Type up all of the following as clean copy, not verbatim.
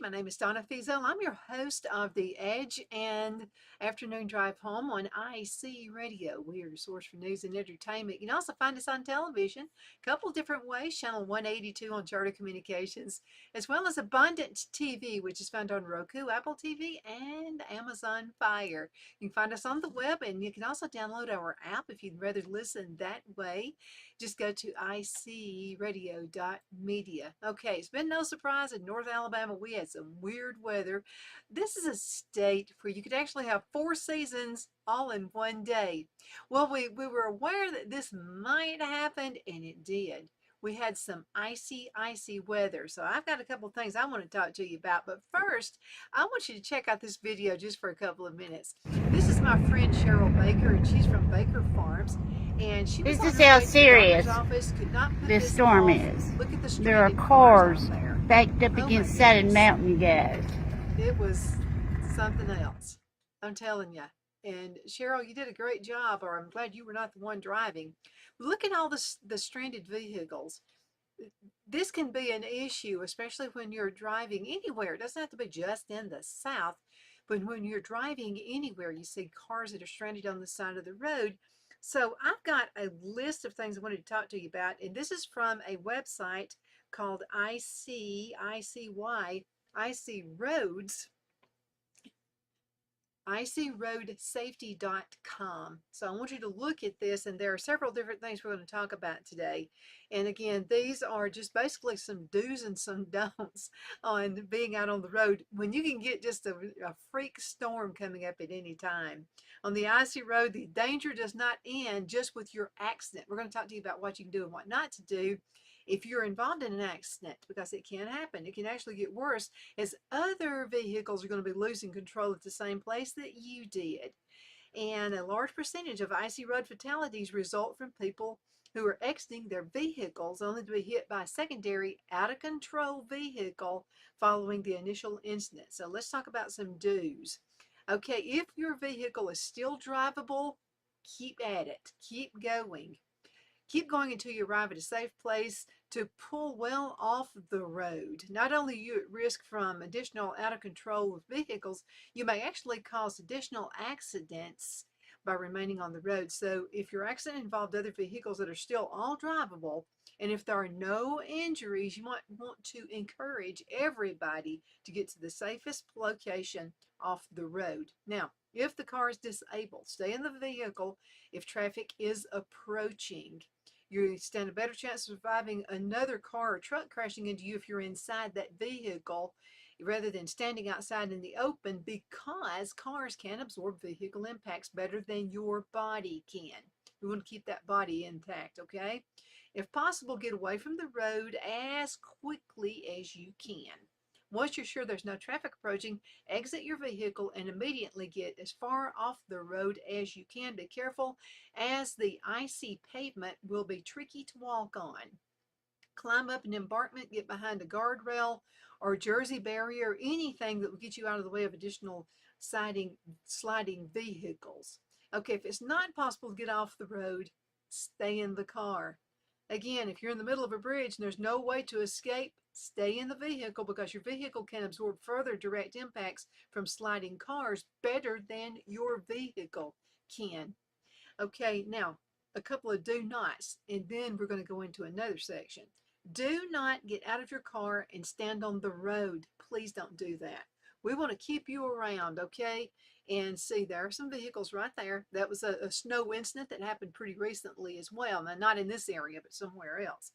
My name is Donna Fiesel. I'm your host of The Edge and Afternoon Drive Home on IC Radio. We are your source for news and entertainment. You can also find us on television, a couple different ways, channel 182 on Charter Communications, as well as Abundant TV, which is found on Roku, Apple TV, and Amazon Fire. You can find us on the web, and you can also download our app if you'd rather listen that way. Just go to icradio.media. Okay, it's been no surprise in North Alabama we had some weird weather. This is a state where you could actually have 4 seasons all in one day. Well, we were aware that this might happen, and it did. We had some icy weather. So I've got a couple things I want to talk to you about. But first, I want you to check out this video just for a couple of minutes. This is my friend Cheryl Baker, and she's from Baker Farms. And she was This on is her how way to the serious doctor's office, could not put this this storm off. is. Look at the There are stranded cars out there. backed up Oh against my Saturn goodness. Mountain, you guys. It was something else. I'm telling you. And Cheryl, you did a great job, or I'm glad you were not the one driving. Look at all the stranded vehicles. This can be an issue, especially when you're driving anywhere. It doesn't have to be just in the South, but when you're driving anywhere, you see cars that are stranded on the side of the road. So I've got a list of things I wanted to talk to you about, and this is from a website called IC Roads, icroadsafety.com. So I want you to look at this, and there are several different things we're going to talk about today. And again, these are just basically some do's and some don'ts on being out on the road when you can get just a freak storm coming up at any time. On the icy road, the danger does not end just with your accident. We're going to talk to you about what you can do and what not to do if you're involved in an accident, because it can happen. It can actually get worse as other vehicles are going to be losing control at the same place that you did. And a large percentage of icy road fatalities result from people who are exiting their vehicles only to be hit by a secondary out of control vehicle following the initial incident. So let's talk about some do's. Okay, if your vehicle is still drivable, keep at it. Keep going. Keep going until you arrive at a safe place to pull well off the road. Not only are you at risk from additional out of control vehicles, you may actually cause additional accidents by remaining on the road. So if your accident involved other vehicles that are still all drivable, and if there are no injuries, you might want to encourage everybody to get to the safest location off the road. Now, if the car is disabled, stay in the vehicle if traffic is approaching. You stand a better chance of surviving another car or truck crashing into you if you're inside that vehicle rather than standing outside in the open, because cars can absorb vehicle impacts better than your body can. We want to keep that body intact, okay? If possible, get away from the road as quickly as you can. Once you're sure there's no traffic approaching, exit your vehicle and immediately get as far off the road as you can. Be careful, as the icy pavement will be tricky to walk on. Climb up an embankment, get behind a guardrail or jersey barrier, anything that will get you out of the way of additional sliding vehicles. Okay, if it's not possible to get off the road, stay in the car. Again, if you're in the middle of a bridge and there's no way to escape, stay in the vehicle, because your vehicle can absorb further direct impacts from sliding cars better than your vehicle can. Okay, now a couple of do nots, and then we're going to go into another section. Do not get out of your car and stand on the road. Please don't do that. We want to keep you around, okay? And see, there are some vehicles right there. That was a snow incident that happened pretty recently as well. Now, not in this area, but somewhere else.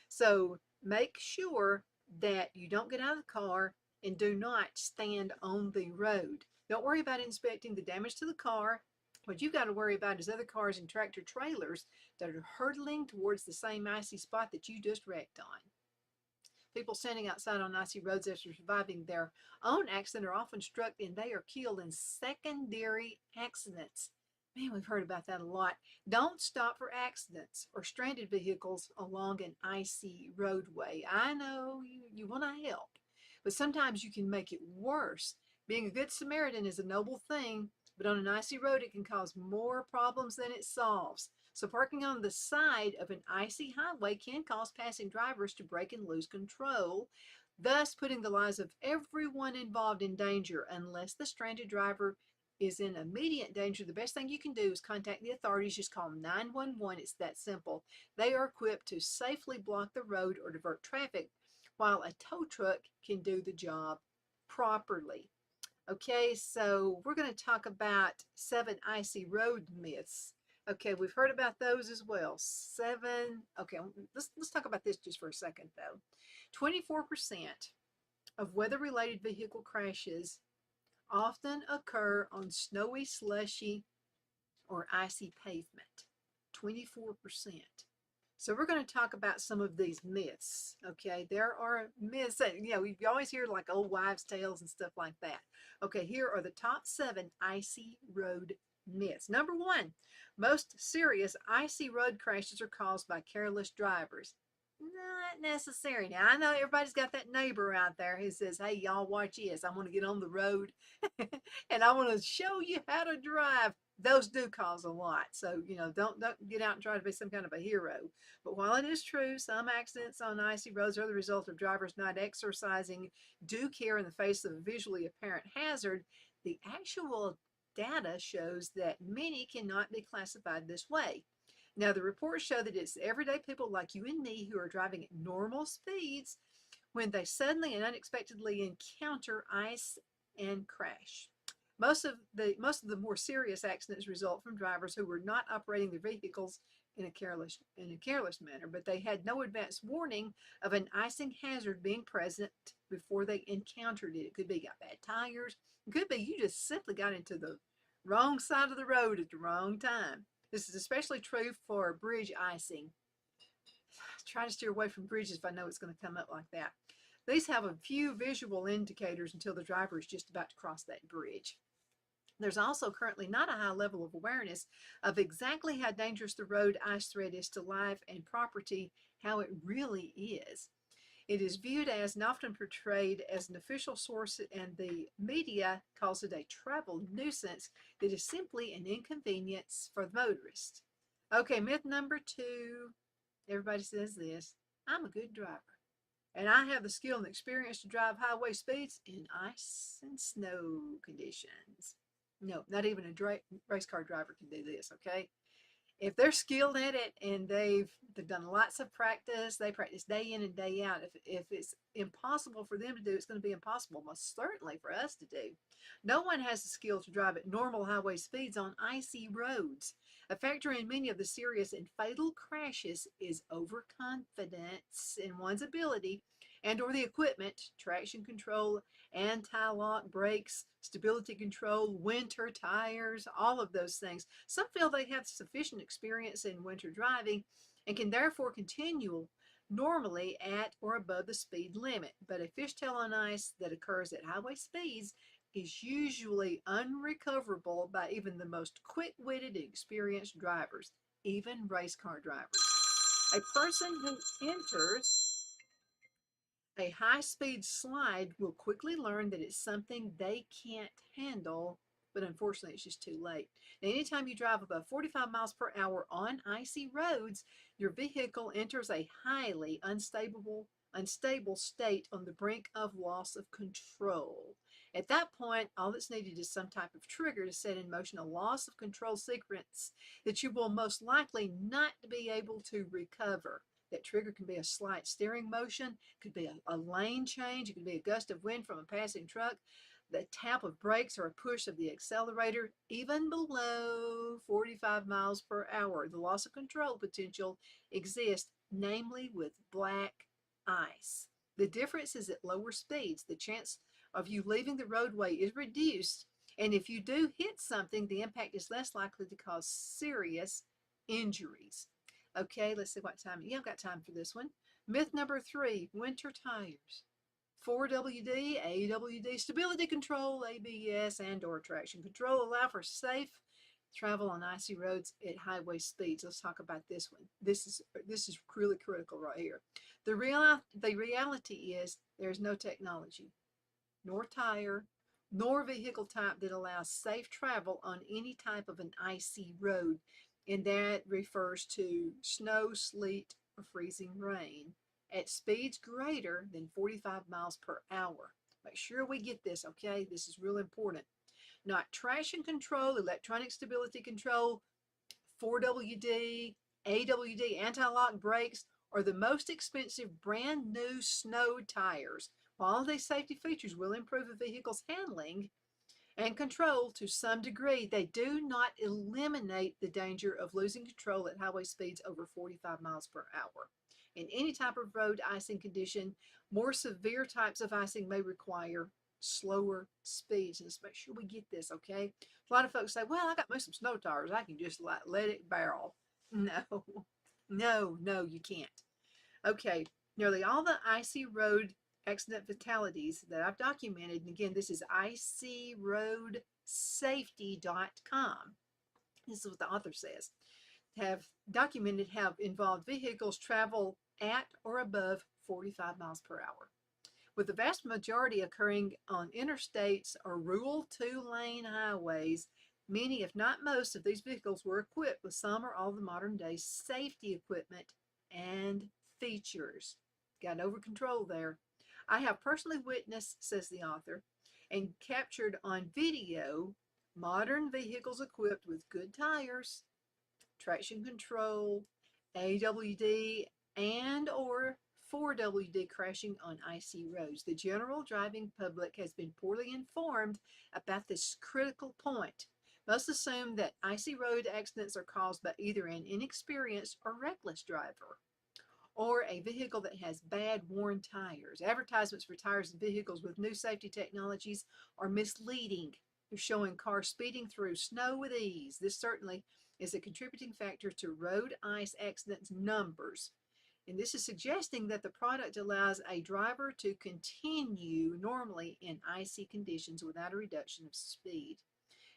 So make sure that you don't get out of the car and do not stand on the road. Don't worry about inspecting the damage to the car. What you've got to worry about is other cars and tractor trailers that are hurtling towards the same icy spot that you just wrecked on. People standing outside on icy roads after surviving their own accident are often struck and they are killed in secondary accidents. Man, we've heard about that a lot. Don't stop for accidents or stranded vehicles along an icy roadway. I know you want to help, but sometimes you can make it worse. Being a good Samaritan is a noble thing, but on an icy road, it can cause more problems than it solves. So parking on the side of an icy highway can cause passing drivers to brake and lose control. thus putting the lives of everyone involved in danger. Unless the stranded driver is in immediate danger, the best thing you can do is contact the authorities. Just call 911. It's that simple. They are equipped to safely block the road or divert traffic, while a tow truck can do the job properly. Okay, so we're going to talk about 7 icy road myths. Okay, we've heard about those as well. 7. Okay, let's talk about this just for a second though. 24% of weather-related vehicle crashes often occur on snowy, slushy, or icy pavement. 24%. So we're going to talk about some of these myths. Okay, there are myths that, you always hear like old wives' tales and stuff like that. Okay, here are the top 7 icy road myths. Number 1, most serious icy road crashes are caused by careless drivers. Not necessary. Now, I know everybody's got that neighbor out there who says, hey, y'all watch this. I want to get on the road and I want to show you how to drive. Those do cause a lot. So, don't get out and try to be some kind of a hero. But while it is true, some accidents on icy roads are the result of drivers not exercising due care in the face of a visually apparent hazard, the actual data shows that many cannot be classified this way. Now, the reports show that it's everyday people like you and me who are driving at normal speeds when they suddenly and unexpectedly encounter ice and crash. Most of the more serious accidents result from drivers who were not operating their vehicles in a careless manner, but they had no advance warning of an icing hazard being present before they encountered it. It could be you got bad tires. It could be you just simply got into the wrong side of the road at the wrong time. This is especially true for bridge icing. Try to steer away from bridges if I know it's going to come up like that. These have a few visual indicators until the driver is just about to cross that bridge. There's also currently not a high level of awareness of exactly how dangerous the road ice threat is to life and property, how it really is. It is viewed as and often portrayed as an official source, and the media calls it a travel nuisance that is simply an inconvenience for the motorist. Okay, myth number 2. Everybody says this: I'm a good driver, and I have the skill and experience to drive highway speeds in ice and snow conditions. No, not even a race car driver can do this, okay? If they're skilled at it and they've done lots of practice, they practice day in and day out. If it's impossible for them to do, it's going to be impossible most certainly for us to do. No one has the skill to drive at normal highway speeds on icy roads. A factor in many of the serious and fatal crashes is overconfidence in one's ability and or the equipment, traction control, anti-lock brakes, stability control, winter tires, all of those things. Some feel they have sufficient experience in winter driving and can therefore continue normally at or above the speed limit. But a fishtail on ice that occurs at highway speeds is usually unrecoverable by even the most quick-witted and experienced drivers, even race car drivers. A person who enters a high-speed slide will quickly learn that it's something they can't handle, but unfortunately it's just too late. Now, anytime you drive above 45 miles per hour on icy roads, your vehicle enters a highly unstable state on the brink of loss of control. At that point, all that's needed is some type of trigger to set in motion a loss of control sequence that you will most likely not be able to recover. That trigger can be a slight steering motion, could be a lane change, it could be a gust of wind from a passing truck, the tap of brakes or a push of the accelerator, even below 45 miles per hour. The loss of control potential exists, namely with black ice. The difference is at lower speeds. The chance of you leaving the roadway is reduced, and if you do hit something, the impact is less likely to cause serious injuries. Okay, let's see what time. Yeah, I've got time for this one. Myth number 3, winter tires. 4WD, AWD, stability control, ABS, and or traction control allow for safe travel on icy roads at highway speeds. Let's talk about this one. This is really critical right here. The reality is there's no technology, nor tire, nor vehicle type that allows safe travel on any type of an icy road, and that refers to snow, sleet, or freezing rain. at speeds greater than 45 miles per hour. Make sure we get this, okay? This is real important. Not traction control, electronic stability control, 4WD, AWD, anti-lock brakes, or the most expensive brand new snow tires. While these safety features will improve a vehicle's handling and control to some degree, they do not eliminate the danger of losing control at highway speeds over 45 miles per hour. In any type of road icing condition, more severe types of icing may require slower speeds. And let's make sure we get this, okay? A lot of folks say, well, I got me some snow tires. I can just like let it barrel. No, no, you can't. Okay, nearly all the icy road accident fatalities that I've documented, and again, this is icyroadsafety.com. This is what the author says, have documented have involved vehicles travel at or above 45 miles per hour, with the vast majority occurring on interstates or rural two-lane highways. Many, if not most, of these vehicles were equipped with some or all the modern day safety equipment and features. Got over control there. I have personally witnessed, says the author, and captured on video modern vehicles equipped with good tires, traction control, AWD, and or 4WD crashing on icy roads. The general driving public has been poorly informed about this critical point. Most assume that icy road accidents are caused by either an inexperienced or reckless driver, or a vehicle that has bad worn tires. Advertisements for tires and vehicles with new safety technologies are misleading. They're showing cars speeding through snow with ease. This certainly is a contributing factor to road ice accidents numbers. And this is suggesting that the product allows a driver to continue normally in icy conditions without a reduction of speed.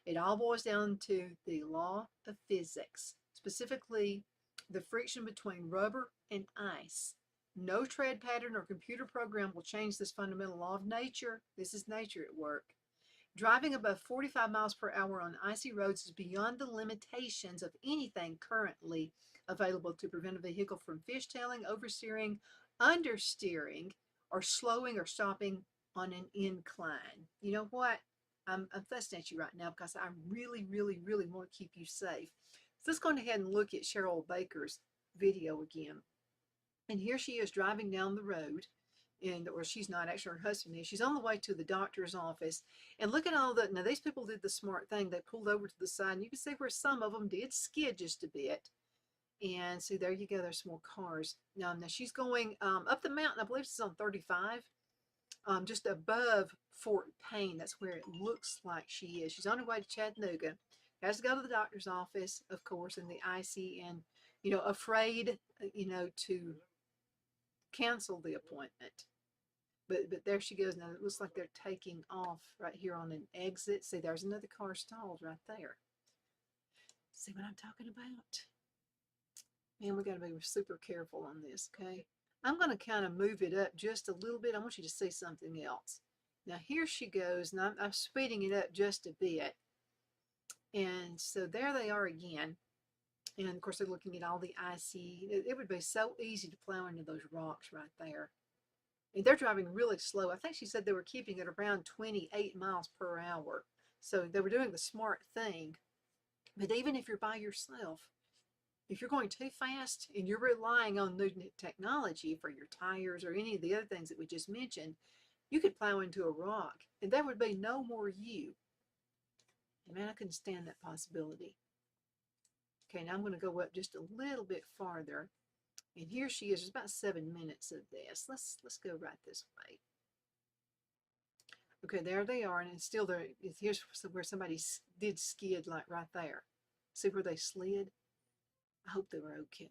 It all boils down to the law of physics, specifically the friction between rubber and ice. No tread pattern or computer program will change this fundamental law of nature. This is nature at work. Driving above 45 miles per hour on icy roads is beyond the limitations of anything currently available to prevent a vehicle from fishtailing, oversteering, understeering, or slowing or stopping on an incline. You know what? I'm fussing at you right now because I really, really, really want to keep you safe. So let's go ahead and look at Cheryl Baker's video again. And here she is driving down the road, or she's not, actually her husband is. She's on the way to the doctor's office. And look at all now these people did the smart thing. They pulled over to the side, and you can see where some of them did skid just a bit. And see, there you go, there's some more cars. Now she's going up the mountain, I believe it's on 35, just above Fort Payne. That's where it looks like she is. She's on her way to Chattanooga. Has to go to the doctor's office, of course, in the icy and, afraid, to cancel the appointment. But there she goes. Now it looks like they're taking off right here on an exit. See, there's another car stalled right there. See what I'm talking about? Man, we got to be super careful on this, okay? I'm going to kind of move it up just a little bit. I want you to see something else. Now here she goes, and I'm speeding it up just a bit. And so there they are again. And of course, they're looking at all the icy. It would be so easy to plow into those rocks right there. And they're driving really slow. I think she said they were keeping it around 28 miles per hour. So they were doing the smart thing. But even if you're by yourself, if you're going too fast and you're relying on new technology for your tires or any of the other things that we just mentioned, you could plow into a rock and there would be no more you. And man, I couldn't stand that possibility. Okay, now I'm going to go up just a little bit farther. And here she is. There's about 7 minutes of this. Let's go right this way. Okay, there they are, and it's still there. Here's where somebody did skid, like right there. See where they slid? I hope they were okay.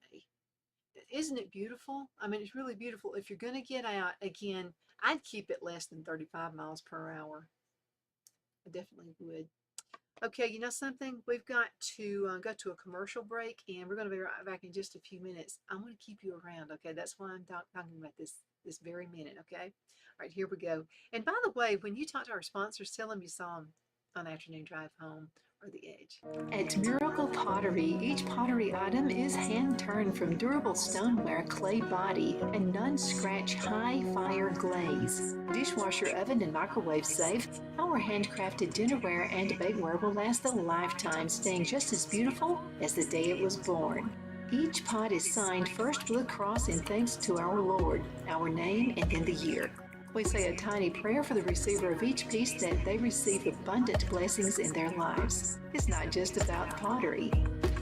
Isn't it beautiful? I mean, it's really beautiful. If you're going to get out, again, I'd keep it less than 35 miles per hour. I definitely would. Okay, you know something? We've got to go to a commercial break, and we're going to be right back in just a few minutes. I'm going to keep you around, okay? That's why I'm talking about this very minute, okay? All right, here we go. And by the way, when you talk to our sponsors, tell them you saw them on Afternoon Drive Home, or the edge. At Miracle Pottery, each pottery item is hand-turned from durable stoneware, clay body, and non-scratch high-fire glaze. Dishwasher oven and microwave safe, our handcrafted dinnerware and bakeware will last a lifetime, staying just as beautiful as the day it was born. Each pot is signed First Blue Cross in thanks to our Lord, our name, and then the year. We say a tiny prayer for the receiver of each piece that they receive abundant blessings in their lives. It's not just about pottery.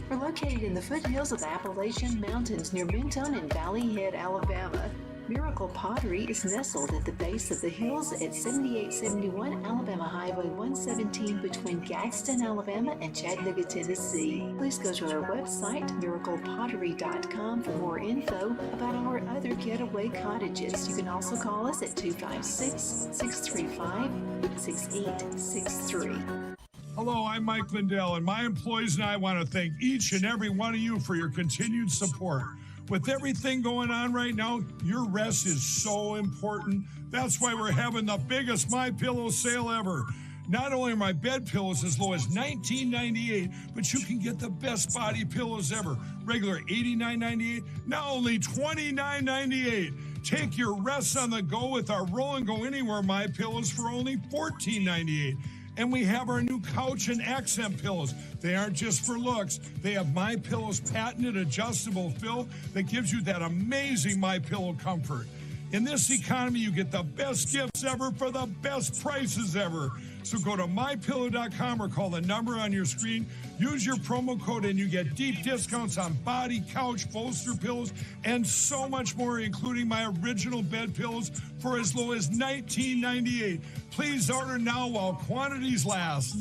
We're located in the foothills of the Appalachian Mountains near Minton and Valley Head, Alabama. Miracle Pottery is nestled at the base of the hills at 7871 Alabama Highway 117 between Gadsden, Alabama and Chattanooga, Tennessee. Please go to our website, miraclepottery.com, for more info about our other getaway cottages. You can also call us at 256-635-6863. Hello, I'm Mike Lindell, and my employees and I want to thank each and every one of you for your continued support. With everything going on right now, your rest is so important. That's why we're having the biggest MyPillow sale ever. Not only are my bed pillows as low as $19.98, but you can get the best body pillows ever. Regular $89.98, now only $29.98. Take your rest on the go with our Roll and Go Anywhere MyPillows for only $14.98. And we have our new couch and accent pillows. They aren't just for looks. They have MyPillow's patented adjustable fill that gives you that amazing MyPillow comfort. In this economy, you get the best gifts ever for the best prices ever. So go to mypillow.com or call the number on your screen. Use your promo code and you get deep discounts on body, couch, bolster pillows, and so much more, including my original bed pillows for as low as $19.98. Please order now while quantities last.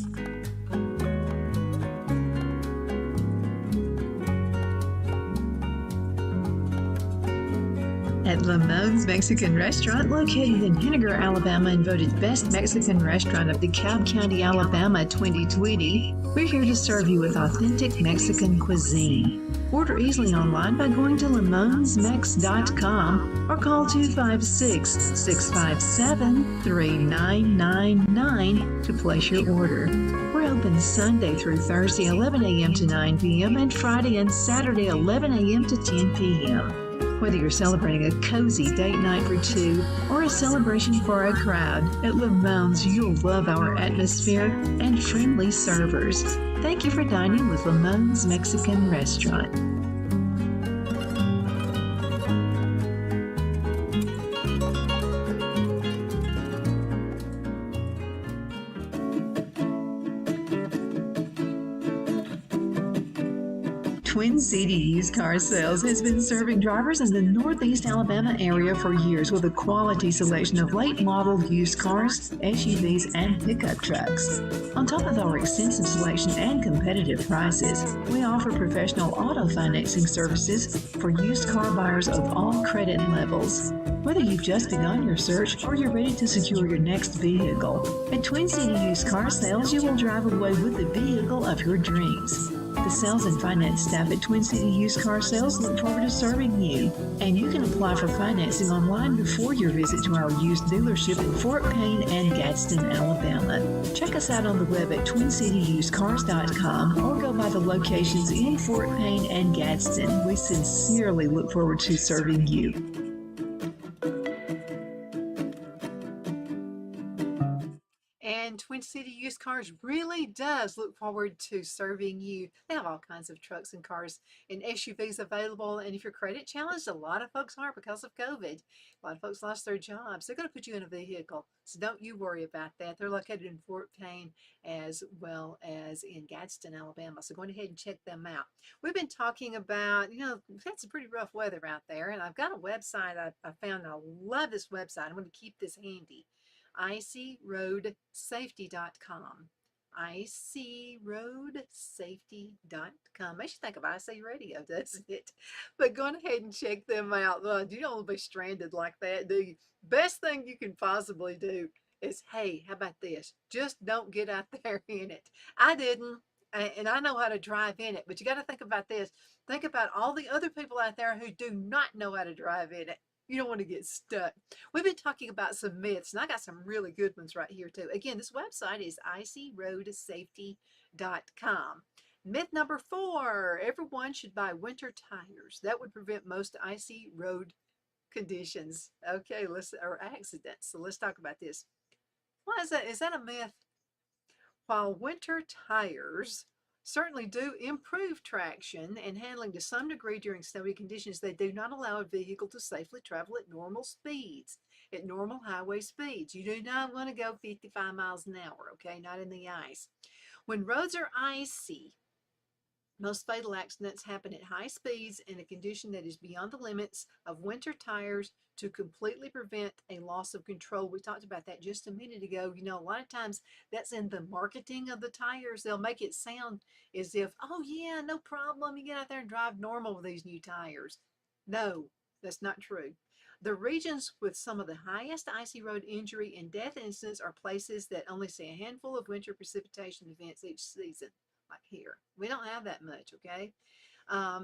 At Lamone's Mexican Restaurant, located in Henniger, Alabama, and voted Best Mexican Restaurant of DeKalb County, Alabama 2020, we're here to serve you with authentic Mexican cuisine. Order easily online by going to lamonsmex.com or call 256-657-3999 to place your order. We're open Sunday through Thursday, 11 a.m. to 9 p.m., and Friday and Saturday, 11 a.m. to 10 p.m. Whether you're celebrating a cozy date night for two or a celebration for a crowd, at Lamone's you'll love our atmosphere and friendly servers. Thank you for dining with Lamone's Mexican Restaurant. Twin City Used Car Sales has been serving drivers in the Northeast Alabama area for years with a quality selection of late model used cars, SUVs, and pickup trucks. On top of our extensive selection and competitive prices, we offer professional auto financing services for used car buyers of all credit levels. Whether you've just begun your search or you're ready to secure your next vehicle, at Twin City Used Car Sales, you will drive away with the vehicle of your dreams. The sales and finance staff at Twin City Used Car Sales look forward to serving you, and you can apply for financing online before your visit to our used dealership in Fort Payne and Gadsden, Alabama. Check us out on the web at twincityusedcars.com or go by the locations in Fort Payne and Gadsden. We sincerely look forward to serving you. And Twin City Used Cars really does look forward to serving you. They have all kinds of trucks and cars and SUVs available. And if you're credit challenged, a lot of folks are because of COVID. A lot of folks lost their jobs. They're going to put you in a vehicle. So don't you worry about that. They're located in Fort Payne as well as in Gadsden, Alabama. So go ahead and check them out. We've been talking about, we've had some pretty rough weather out there. And I've got a website I found. I love this website. I'm going to keep this handy. icyroadsafety.com. icyroadsafety.com. Makes you think of IC Radio, doesn't it? But go ahead and check them out. You don't want to be stranded like that, do you? Best thing you can possibly do is, hey, how about this? Just don't get out there in it. I didn't, and I know how to drive in it, but you got to think about this. Think about all the other people out there who do not know how to drive in it. You don't want to get stuck. We've been talking about some myths, and I got some really good ones right here too. Again, this website is icyroadsafety.com. Myth number 4, everyone should buy winter tires. That would prevent most icy road conditions. Okay, or accidents. So let's talk about this. Why is that? Is that a myth? While winter tires certainly do improve traction and handling to some degree during snowy conditions, they do not allow a vehicle to safely travel at normal speeds, at normal highway speeds. You do not want to go 55 miles an hour, okay? Not in the ice. When roads are icy, most fatal accidents happen at high speeds in a condition that is beyond the limits of winter tires to completely prevent a loss of control. We talked about that just a minute ago. You know, a lot of times that's in the marketing of the tires. They'll make it sound as if, oh yeah, no problem. You get out there and drive normal with these new tires. No, that's not true. The regions with some of the highest icy road injury and death incidents are places that only see a handful of winter precipitation events each season. Like here, we don't have that much, okay?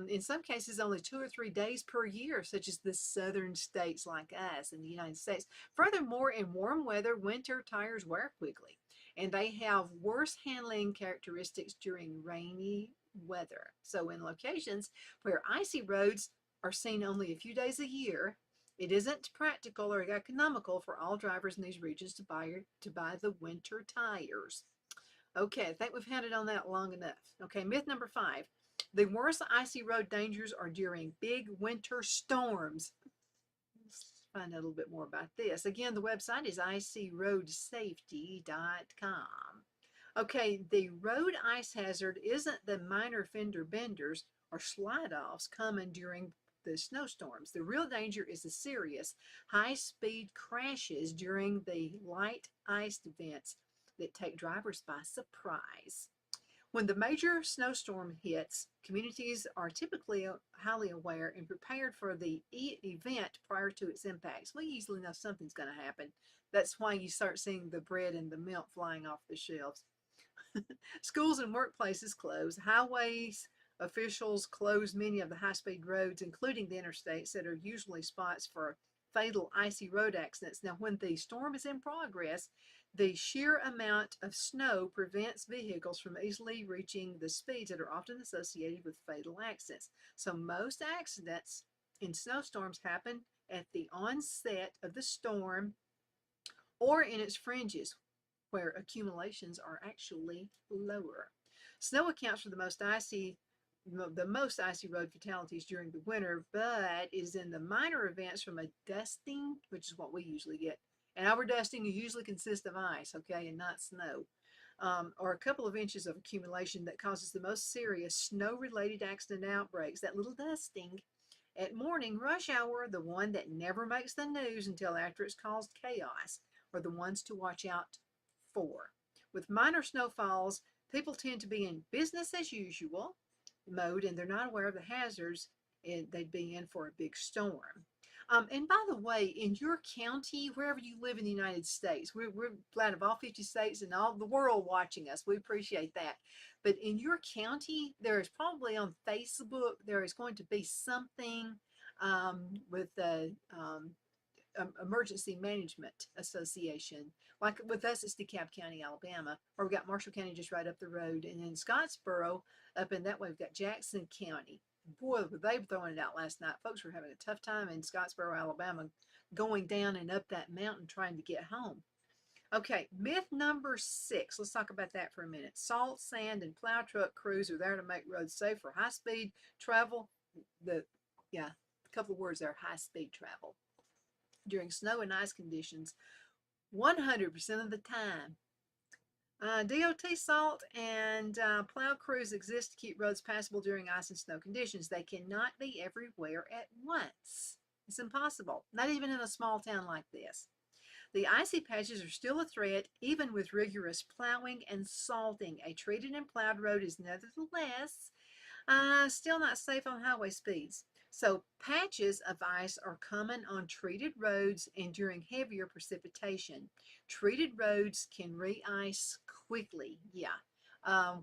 In some cases, only 2 or 3 days per year, such as the southern states like us in the United States. Furthermore, in warm weather, winter tires wear quickly, and they have worse handling characteristics during rainy weather. So in locations where icy roads are seen only a few days a year, it isn't practical or economical for all drivers in these regions to buy the winter tires. Okay, I think we've had it on that long enough. Okay, myth number 5. The worst icy road dangers are during big winter storms. Let's find out a little bit more about this. Again, the website is icyroadsafety.com. Okay, the road ice hazard isn't the minor fender benders or slide-offs common during the snowstorms. The real danger is the serious high-speed crashes during the light ice events that take drivers by surprise. When the major snowstorm hits, communities are typically highly aware and prepared for the event prior to its impacts. We usually know something's going to happen. That's why you start seeing the bread and the milk flying off the shelves. Schools and workplaces close. Highways officials close many of the high-speed roads, including the interstates that are usually spots for fatal icy road accidents. Now, when the storm is in progress, the sheer amount of snow prevents vehicles from easily reaching the speeds that are often associated with fatal accidents. So most accidents in snowstorms happen at the onset of the storm or in its fringes, where accumulations are actually lower. Snow accounts for the most icy road fatalities during the winter, but is in the minor events from a dusting, which is what we usually get. And our dusting usually consists of ice, okay, and not snow, or a couple of inches of accumulation that causes the most serious snow-related accident outbreaks. That little dusting at morning rush hour, the one that never makes the news until after it's caused chaos, are the ones to watch out for. With minor snowfalls, people tend to be in business as usual mode, and they're not aware of the hazards they'd be in for a big storm. And by the way, in your county, wherever you live in the United States, we're glad of all 50 states and all the world watching us. We appreciate that. But in your county, there is probably on Facebook, there is going to be something with the Emergency Management Association. Like with us, it's DeKalb County, Alabama, or we've got Marshall County just right up the road. And in Scottsboro, up in that way, we've got Jackson County. Boy, were they throwing it out last night. Folks were having a tough time in Scottsboro, Alabama, going down and up that mountain trying to get home. Okay, myth number 6. Let's talk about that for a minute. Salt, sand, and plow truck crews are there to make roads safe for high-speed travel. A couple of words there, high-speed travel. During snow and ice conditions, 100% of the time. DOT salt and plow crews exist to keep roads passable during ice and snow conditions. They cannot be everywhere at once. It's impossible, not even in a small town like this. The icy patches are still a threat, even with rigorous plowing and salting. A treated and plowed road is nevertheless still not safe on highway speeds. So patches of ice are common on treated roads and during heavier precipitation. Treated roads can re-ice quickly,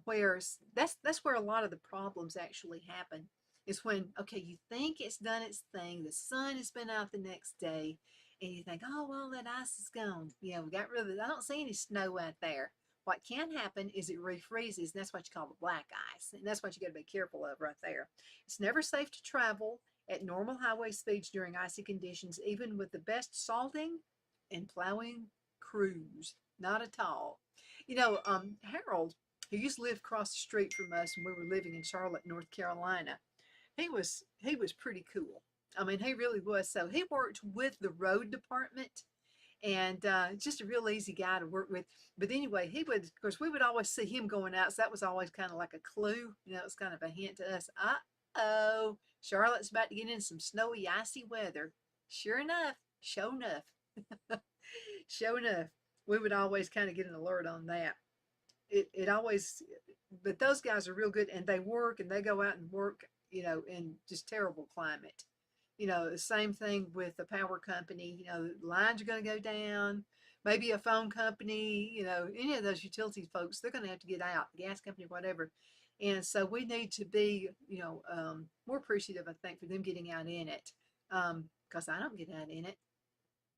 whereas that's where a lot of the problems actually happen, is when, okay, you think it's done its thing, the sun has been out the next day, and you think, oh, well, that ice is gone. Yeah, we got rid of it. I don't see any snow out there. What can happen is it refreezes, and that's what you call the black ice. And that's what you got to be careful of right there. It's never safe to travel at normal highway speeds during icy conditions, even with the best salting and plowing crews. Not at all. Harold, who used to live across the street from us when we were living in Charlotte, North Carolina, he was pretty cool. I mean, he really was. So he worked with the road department, and just a real easy guy to work with. But anyway, he would, of course, we would always see him going out. So that was always kind of like a clue. It was kind of a hint to us. Uh-oh, Charlotte's about to get in some snowy, icy weather. Sure enough, sure enough, sure enough, we would always kind of get an alert on that. It always, but those guys are real good, and they work and they go out and work, in just terrible climate. The same thing with the power company. Lines are going to go down. Maybe a phone company, any of those utility folks, they're going to have to get out, gas company, whatever. And so we need to be, more appreciative, I think, for them getting out in it. Because I don't get out in it.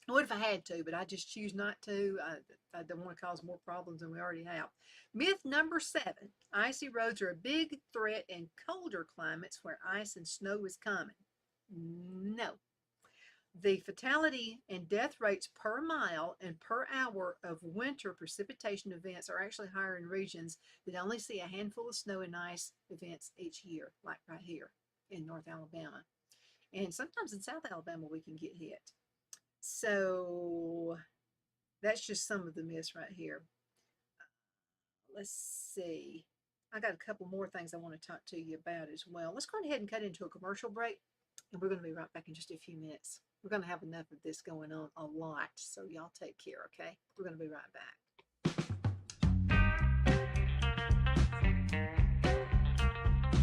I would if I had to, but I just choose not to. I don't want to cause more problems than we already have. Myth number 7, icy roads are a big threat in colder climates where ice and snow is common. No. The fatality and death rates per mile and per hour of winter precipitation events are actually higher in regions that only see a handful of snow and ice events each year, like right here in North Alabama. And sometimes in South Alabama we can get hit. So that's just some of the myths right here. Let's see. I got a couple more things I want to talk to you about as well. Let's go ahead and cut into a commercial break, and we're going to be right back in just a few minutes. We're going to have enough of this going on a lot, so y'all take care, okay? We're going to be right back.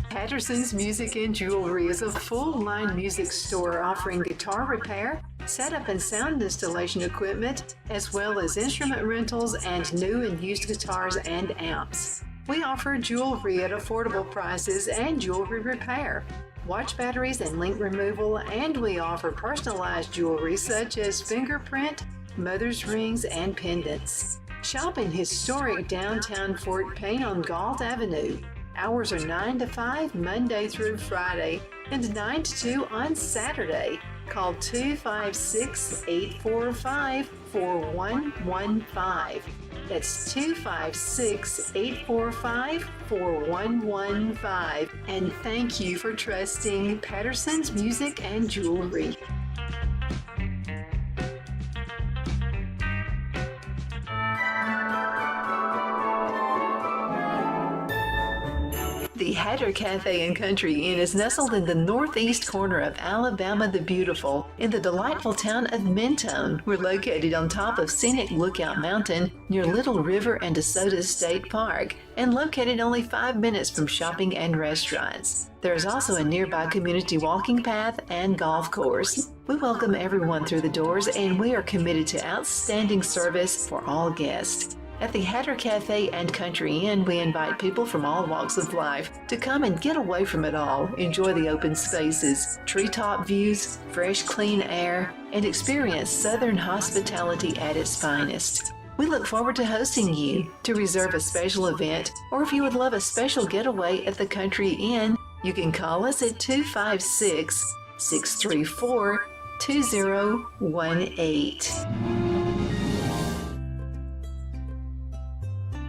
Patterson's Music and Jewelry is a full-line music store offering guitar repair, setup and sound installation equipment, as well as instrument rentals and new and used guitars and amps. We offer jewelry at affordable prices and jewelry repair, watch batteries and link removal, and we offer personalized jewelry such as fingerprint, mother's rings, and pendants. Shop in historic downtown Fort Payne on Galt Avenue. Hours are 9 to 5 Monday through Friday and 9 to 2 on Saturday. Call 256-845-4115. That's 256-845-4115. And thank you for trusting Patterson's Music and Jewelry. The Hatter Cafe and Country Inn is nestled in the northeast corner of Alabama the Beautiful in the delightful town of Mentone. We're located on top of scenic Lookout Mountain near Little River and DeSoto State Park and located only 5 minutes from shopping and restaurants. There is also a nearby community walking path and golf course. We welcome everyone through the doors, and we are committed to outstanding service for all guests. At the Hatter Cafe and Country Inn, we invite people from all walks of life to come and get away from it all, enjoy the open spaces, treetop views, fresh, clean air, and experience Southern hospitality at its finest. We look forward to hosting you. To reserve a special event, or if you would love a special getaway at the Country Inn, you can call us at 256-634-2018.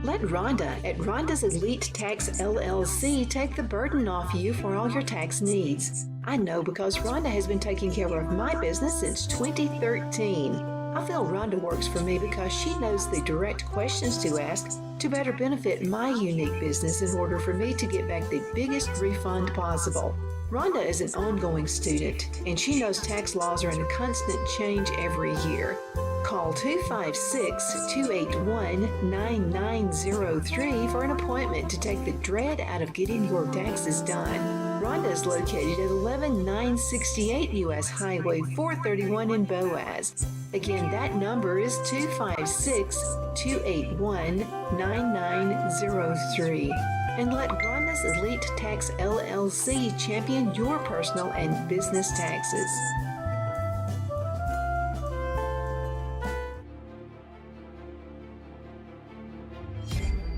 Let Rhonda at Rhonda's Elite Tax LLC take the burden off you for all your tax needs. I know because Rhonda has been taking care of my business since 2013. I feel Rhonda works for me because she knows the direct questions to ask to better benefit my unique business in order for me to get back the biggest refund possible. Rhonda is an ongoing student, and she knows tax laws are in constant change every year. Call 256-281-9903 for an appointment to take the dread out of getting your taxes done. Rhonda is located at 11968 U.S. Highway 431 in Boaz. Again, that number is 256-281-9903. And let Rhonda's Elite Tax LLC champion your personal and business taxes.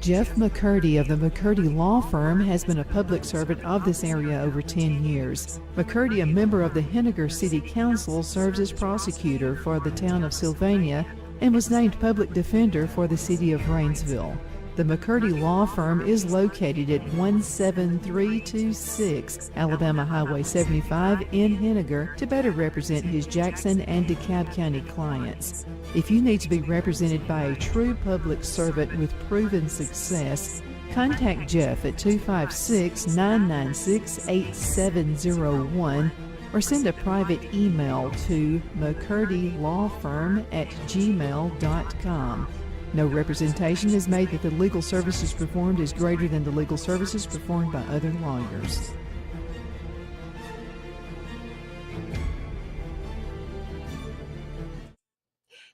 Jeff McCurdy of the McCurdy Law Firm has been a public servant of this area over 10 years. McCurdy, a member of the Henniger City Council, serves as prosecutor for the town of Sylvania and was named public defender for the city of Rainsville. The McCurdy Law Firm is located at 17326 Alabama Highway 75 in Henniger to better represent his Jackson and DeKalb County clients. If you need to be represented by a true public servant with proven success, contact Jeff at 256-996-8701 or send a private email to mccurdylawfirm@gmail.com. No representation is made that the legal services performed is greater than the legal services performed by other lawyers.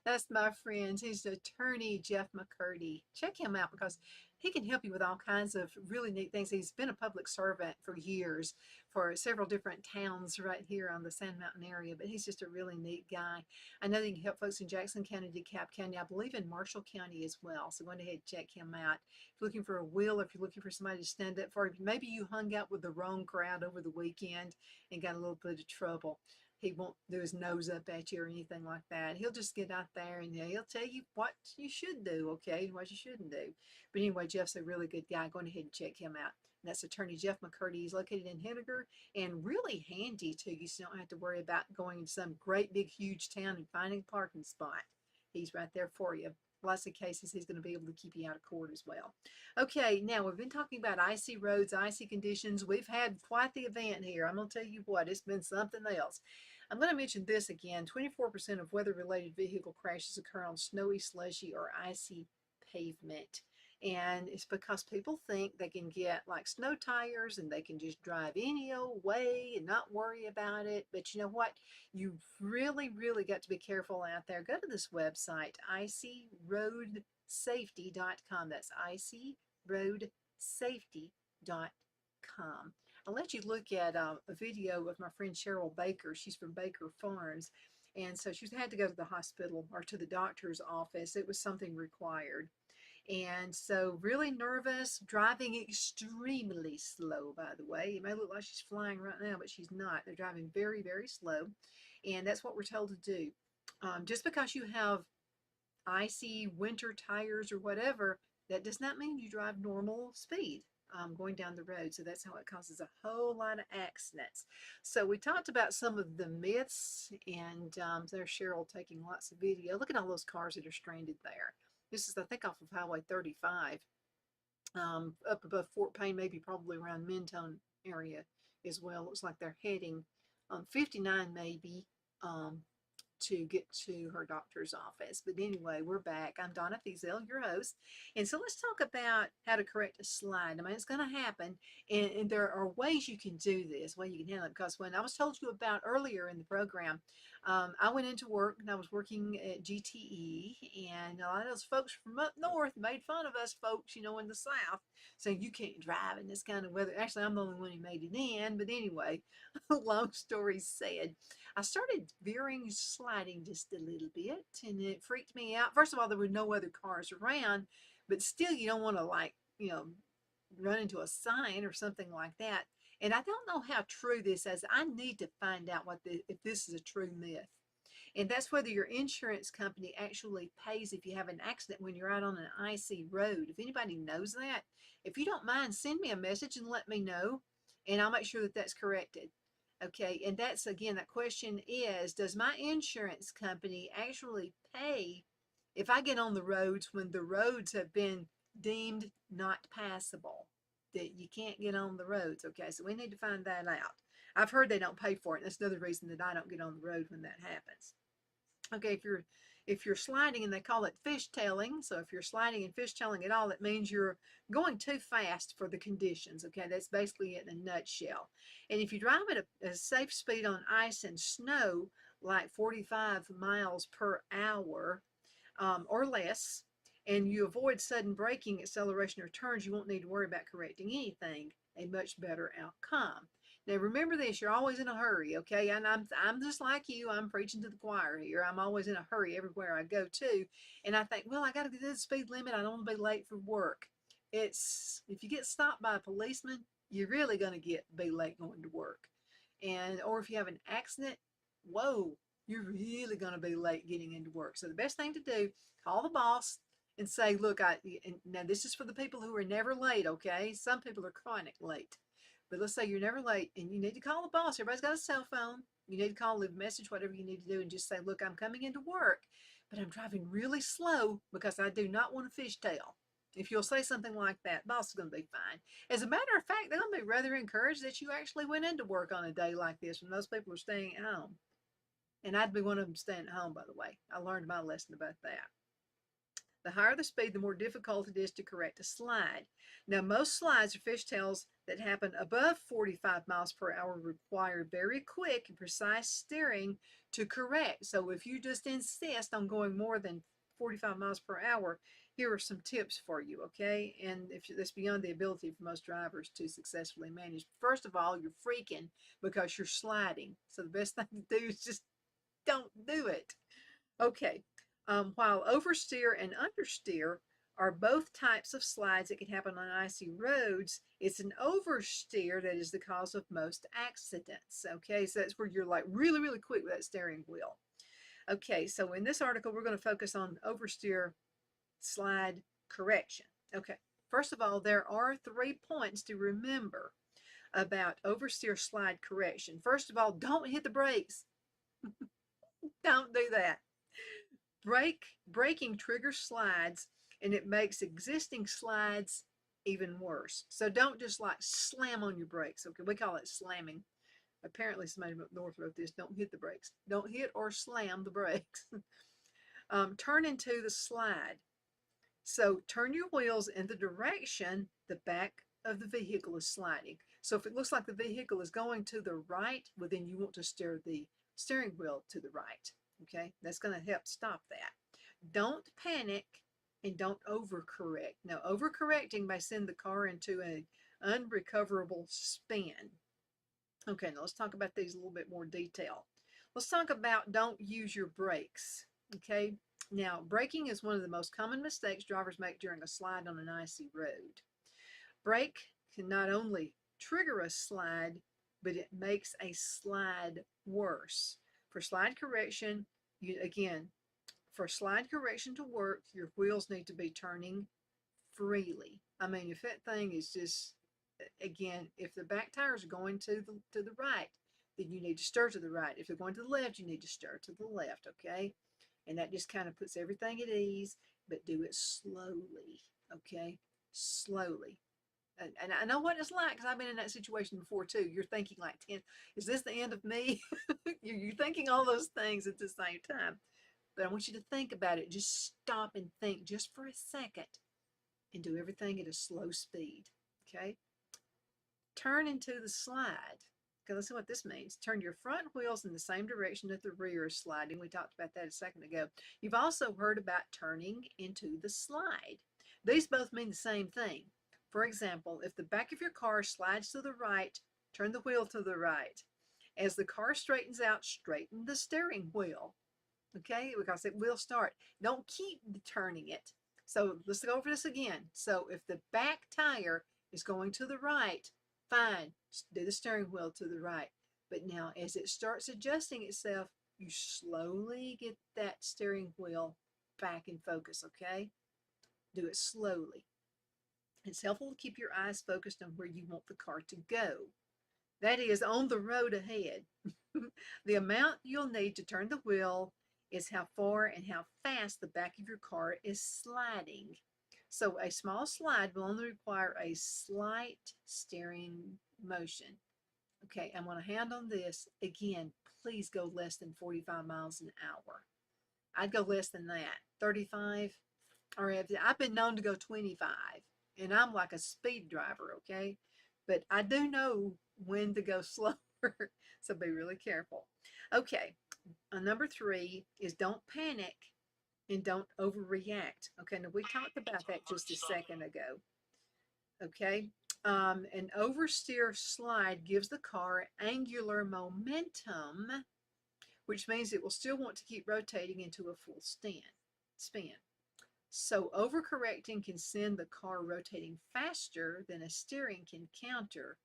That's my friend. He's the attorney, Jeff McCurdy. Check him out because he can help you with all kinds of really neat things. He's been a public servant for years for several different towns right here on the Sand Mountain area, but he's just a really neat guy. I know that he can help folks in Jackson County, DeKalb County, I believe in Marshall County as well. So go ahead and check him out. If you're looking for a will, if you're looking for somebody to stand up for you, maybe you hung out with the wrong crowd over the weekend and got a little bit of trouble. He won't do his nose up at you or anything like that. He'll just get out there and he'll tell you what you should do, okay, and what you shouldn't do. But anyway, Jeff's a really good guy. Go ahead and check him out. And that's attorney Jeff McCurdy. He's located in Henniger and really handy too. You don't have to worry about going to some great big huge town and finding a parking spot. He's right there for you. Lots of cases he's going to be able to keep you out of court as well. Okay, now we've been talking about icy roads, icy conditions. We've had quite the event here. I'm going to tell you what, it's been something else. I'm going to mention this again. 24% of weather-related vehicle crashes occur on snowy, slushy, or icy pavement. And it's because people think they can get like snow tires and they can just drive any old way and not worry about it. But you know what? You really, really got to be careful out there. Go to this website, icyroadsafety.com. That's icyroadsafety.com. I'll let you look at a video of my friend Cheryl Baker. She's from Baker Farms. And so she had to go to the hospital or to the doctor's office. It was something required. And so really nervous, driving extremely slow, by the way. It may look like she's flying right now, but she's not. They're driving very, very slow. And that's what we're told to do. Just because you have icy winter tires or whatever, that does not mean you drive normal speed. Going down the road. So that's how it causes a whole lot of accidents. So we talked about some of the myths, and there's Cheryl taking lots of video. Look at all those cars that are stranded there. This is, I think, off of Highway 35, up above Fort Payne, maybe probably around Mentone area as well. Looks like they're heading 59 maybe to get to her doctor's office. But anyway, we're back. I'm Donna Fiesel, your host. And so let's talk about how to correct a slide. I mean, it's going to happen. And there are ways you can do this, way you can handle it. Because when I was told you about earlier in the program, I went into work and I was working at GTE. And a lot of those folks from up north made fun of us folks, you know, in the South, saying you can't drive in this kind of weather. Actually, I'm the only one who made it in. But anyway, long story said, I started veering, sliding just a little bit, and it freaked me out. First of all, there were no other cars around, but still, you don't want to, like, you know, run into a sign or something like that. And I don't know how true this is. I need to find out if this is a true myth. And that's whether your insurance company actually pays if you have an accident when you're out on an icy road. If anybody knows that, if you don't mind, send me a message and let me know, and I'll make sure that that's corrected. Okay, and that's, again, that question is, does my insurance company actually pay if I get on the roads when the roads have been deemed not passable, that you can't get on the roads? Okay, so we need to find that out. I've heard they don't pay for it, and that's another reason that I don't get on the road when that happens. Okay, if you're sliding, and they call it fishtailing, so if you're sliding and fishtailing at all, it means you're going too fast for the conditions. Okay, that's basically it in a nutshell. And if you drive at a safe speed on ice and snow, like 45 miles per hour or less, and you avoid sudden braking, acceleration, or turns, you won't need to worry about correcting anything. A much better outcome. Now remember this, you're always in a hurry, okay? And I'm just like you, I'm preaching to the choir here. I'm always in a hurry everywhere I go to. And I think, well, I got to do the speed limit. I don't want to be late for work. it's if you get stopped by a policeman, you're really going to be late going to work. And or if you have an accident, whoa, you're really going to be late getting into work. So the best thing to do, call the boss and say, look, and now this is for the people who are never late, okay? Some people are chronic late. But let's say you're never late and you need to call the boss. Everybody's got a cell phone. You need to call, leave a message, whatever you need to do, and just say, look, I'm coming into work, but I'm driving really slow because I do not want a fishtail. If you'll say something like that, boss is going to be fine. As a matter of fact, they're going to be rather encouraged that you actually went into work on a day like this when most people are staying at home. And I'd be one of them staying at home, by the way. I learned my lesson about that. The higher the speed, the more difficult it is to correct a slide. Now, most slides or fishtails that happen above 45 miles per hour require very quick and precise steering to correct. So if you just insist on going more than 45 miles per hour, here are some tips for you, okay? And if that's beyond the ability for most drivers to successfully manage. First of all, you're freaking because you're sliding. So the best thing to do is just don't do it. Okay. While oversteer and understeer are both types of slides that can happen on icy roads, it's an oversteer that is the cause of most accidents. Okay, so that's where you're like really, really quick with that steering wheel. Okay, so in this article, we're going to focus on oversteer slide correction. Okay, first of all, there are 3 points to remember about oversteer slide correction. First of all, don't hit the brakes. Don't do that. Braking triggers slides and it makes existing slides even worse. So don't just like slam on your brakes. Okay, we call it slamming. Apparently somebody up north wrote this, don't hit the brakes. Don't hit or slam the brakes. Turn into the slide. So turn your wheels in the direction the back of the vehicle is sliding. So if it looks like the vehicle is going to the right, well then you want to steer the steering wheel to the right. Okay, that's going to help stop that. Don't panic and don't overcorrect. Now, overcorrecting may send the car into an unrecoverable spin. Okay, now let's talk about these in a little bit more detail. Let's talk about don't use your brakes. Okay, now braking is one of the most common mistakes drivers make during a slide on an icy road. Brake can not only trigger a slide, but it makes a slide worse. For slide correction, for slide correction to work, your wheels need to be turning freely. I mean, if that thing is just, again, if the back tires are going to the right, then you need to steer to the right. If they're going to the left, you need to steer to the left, okay? And that just kind of puts everything at ease, but do it slowly, okay? Slowly. And I know what it's like because I've been in that situation before too. You're thinking like, is this the end of me? You're thinking all those things at the same time. But I want you to think about it. Just stop and think just for a second and do everything at a slow speed, okay? Turn into the slide. Okay, let's see what this means. Turn your front wheels in the same direction that the rear is sliding. We talked about that a second ago. You've also heard about turning into the slide. These both mean the same thing. For example, if the back of your car slides to the right, turn the wheel to the right. As the car straightens out, straighten the steering wheel. Okay, because it will start. Don't keep turning it. So let's go over this again. So if the back tire is going to the right, fine, do the steering wheel to the right. But now as it starts adjusting itself, you slowly get that steering wheel back in focus, okay? Do it slowly. It's helpful to keep your eyes focused on where you want the car to go. That is, on the road ahead. The amount you'll need to turn the wheel is how far and how fast the back of your car is sliding. So a small slide will only require a slight steering motion. Okay, I'm going to hand on this. Again, please go less than 45 miles an hour. I'd go less than that, 35, or I've been known to go 25. And I'm like a speed driver, okay? But I do know when to go slower, so be really careful. Okay, number 3 is don't panic and don't overreact. Okay, now we talked about that just a second ago. Okay, an oversteer slide gives the car angular momentum, which means it will still want to keep rotating into a full spin. So overcorrecting can send the car rotating faster than a steering can counter,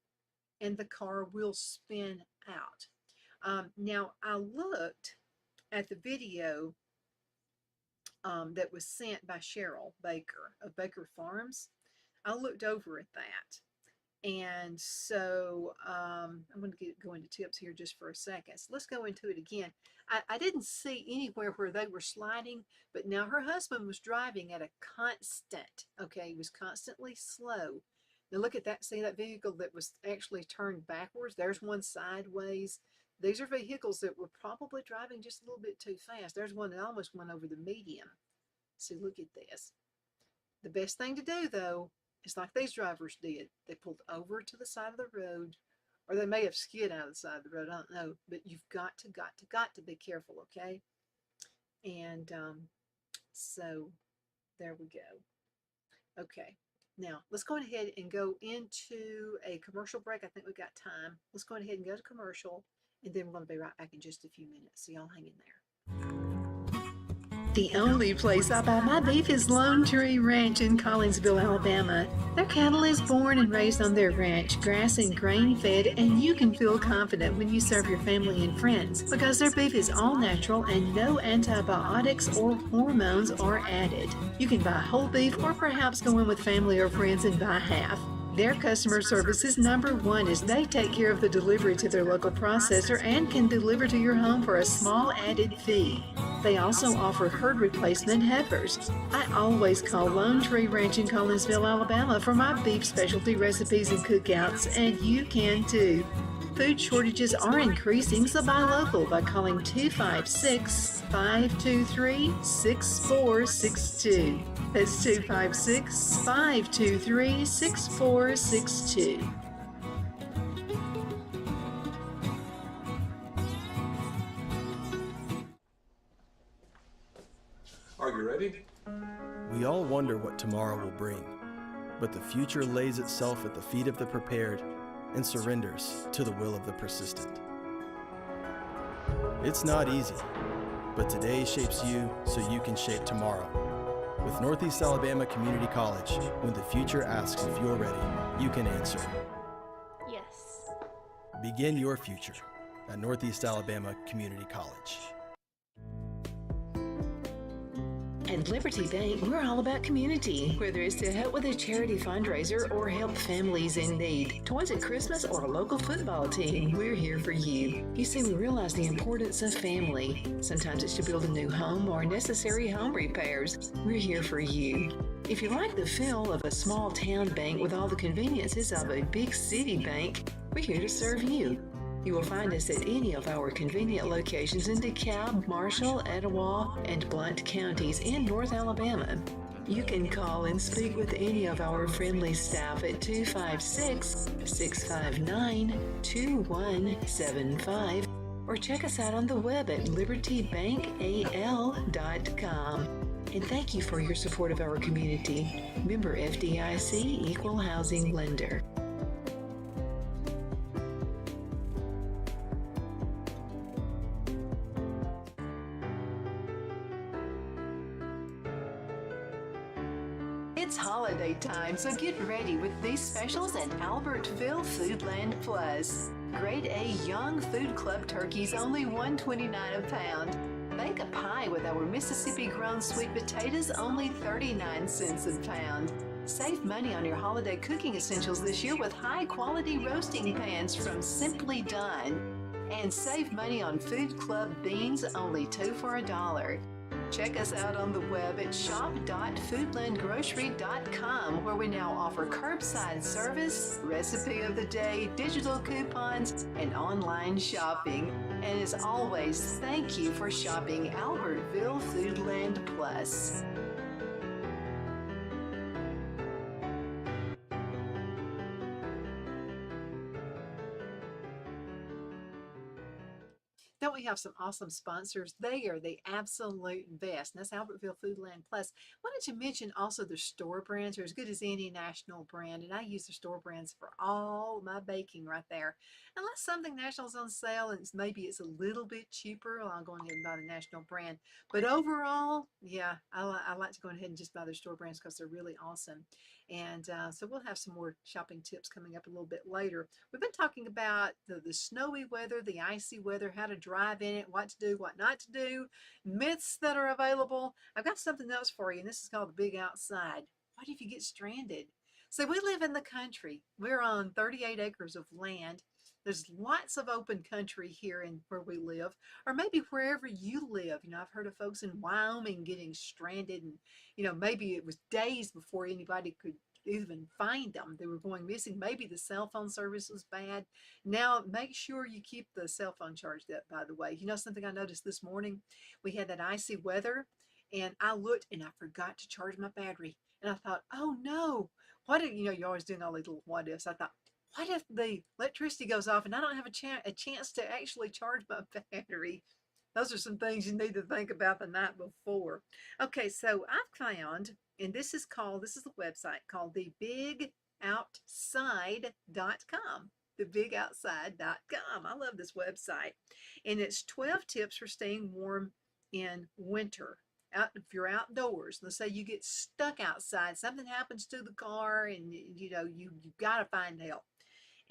and the car will spin out. Now, I looked at the video that was sent by Cheryl Baker of Baker Farms. I looked over at that. And so I'm going to go into tips here just for a second. So let's go into it again. I didn't see anywhere where they were sliding, but now her husband was driving at a constant, okay, he was constantly slow. Now look at that, see that vehicle that was actually turned backwards? There's one sideways. These are vehicles that were probably driving just a little bit too fast. There's one that almost went over the median. See, look at this. The best thing to do, though, is like these drivers did. They pulled over to the side of the road, or they may have skid out of the side of the road. I don't know. But you've got to be careful, okay? And so there we go. Okay. Now, let's go ahead and go into a commercial break. I think we've got time. Let's go ahead and go to commercial, and then we're going to be right back in just a few minutes. So y'all hang in there. The only place I buy my beef is Lone Tree Ranch in Collinsville, Alabama. Their cattle is born and raised on their ranch, grass and grain fed, and you can feel confident when you serve your family and friends because their beef is all natural and no antibiotics or hormones are added. You can buy whole beef or perhaps go in with family or friends and buy half. Their customer service is #1 as they take care of the delivery to their local processor and can deliver to your home for a small added fee. They also offer herd replacement heifers. I always call Lone Tree Ranch in Collinsville, Alabama for my beef specialty recipes and cookouts, and you can too. Food shortages are increasing, so buy local by calling 256-523-6462. That's 256-523-6462. Are you ready? We all wonder what tomorrow will bring, but the future lays itself at the feet of the prepared and surrenders to the will of the persistent. It's not easy, but today shapes you so you can shape tomorrow. With Northeast Alabama Community College, when the future asks if you're ready, you can answer. Yes. Begin your future at Northeast Alabama Community College. At Liberty Bank, we're all about community. Whether it's to help with a charity fundraiser or help families in need, toys at Christmas, or a local football team, we're here for you. You see, we realize the importance of family. Sometimes it's to build a new home or necessary home repairs. We're here for you. If you like the feel of a small town bank with all the conveniences of a big city bank, we're here to serve you. You will find us at any of our convenient locations in DeKalb, Marshall, Etowah, and Blount counties in North Alabama. You can call and speak with any of our friendly staff at 256-659-2175 or check us out on the web at libertybankal.com. And thank you for your support of our community. Member FDIC Equal Housing Lender. It's holiday time, so get ready with these specials at Albertville Foodland Plus. Grade A Young Food Club turkeys only $1.29 a pound. Bake a pie with our Mississippi-grown sweet potatoes only 39 cents a pound. Save money on your holiday cooking essentials this year with high-quality roasting pans from Simply Done. And save money on Food Club beans, only 2 for $1. Check us out on the web at shop.foodlandgrocery.com, where we now offer curbside service, recipe of the day, digital coupons, and online shopping. And as always, thank you for shopping Albertville Foodland Plus. Don't we have some awesome sponsors? They are the absolute best. And that's Albertville Foodland Plus. Why don't you mention also their store brands? They're as good as any national brand. And I use the store brands for all my baking right there. unless something national's on sale and maybe it's a little bit cheaper, I'll go ahead and buy the national brand. But overall, yeah, I like to go ahead and just buy their store brands because they're really awesome. And so we'll have some more shopping tips coming up a little bit later. We've been talking about the snowy weather, the icy weather, how to drive in it, what to do, what not to do, myths that are available. I've got something else for you, and this is called the big outside. What if you get stranded? So we live in the country. We're on 38 acres of land. There's lots of open country here in where we live, or maybe wherever you live. I've heard of folks in Wyoming getting stranded, and maybe it was days before anybody could even find them. They were going missing. Maybe the cell phone service was bad. Now, make sure you keep the cell phone charged up, by the way. Something I noticed this morning? We had that icy weather, and I looked and I forgot to charge my battery. And I thought, oh no, what if, you're always doing all these little what ifs. I thought, what if the electricity goes off and I don't have a chance to actually charge my battery? Those are some things you need to think about the night before. Okay, so I've found, and this is the website called theBigOutside.com. TheBigOutside.com. I love this website. And it's 12 tips for staying warm in winter. If you're outdoors, let's say you get stuck outside, something happens to the car, and you've got to find help.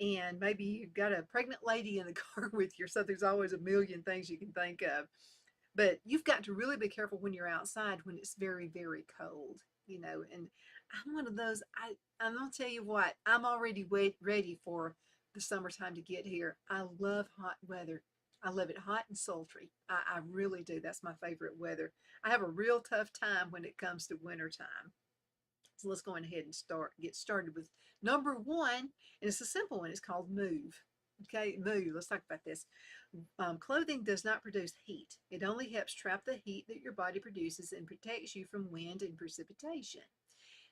And maybe you've got a pregnant lady in the car with you, so there's always a million things you can think of. But you've got to really be careful when you're outside when it's very, very cold, and I'm one of those, I'm gonna tell you what, I'm already ready for the summertime to get here. I love hot weather. I love it hot and sultry. I really do. That's my favorite weather. I have a real tough time when it comes to wintertime. So let's go ahead and get started with number one, and it's a simple one. It's called move. Okay, move. Let's talk about this. Clothing does not produce heat. It only helps trap the heat that your body produces and protects you from wind and precipitation.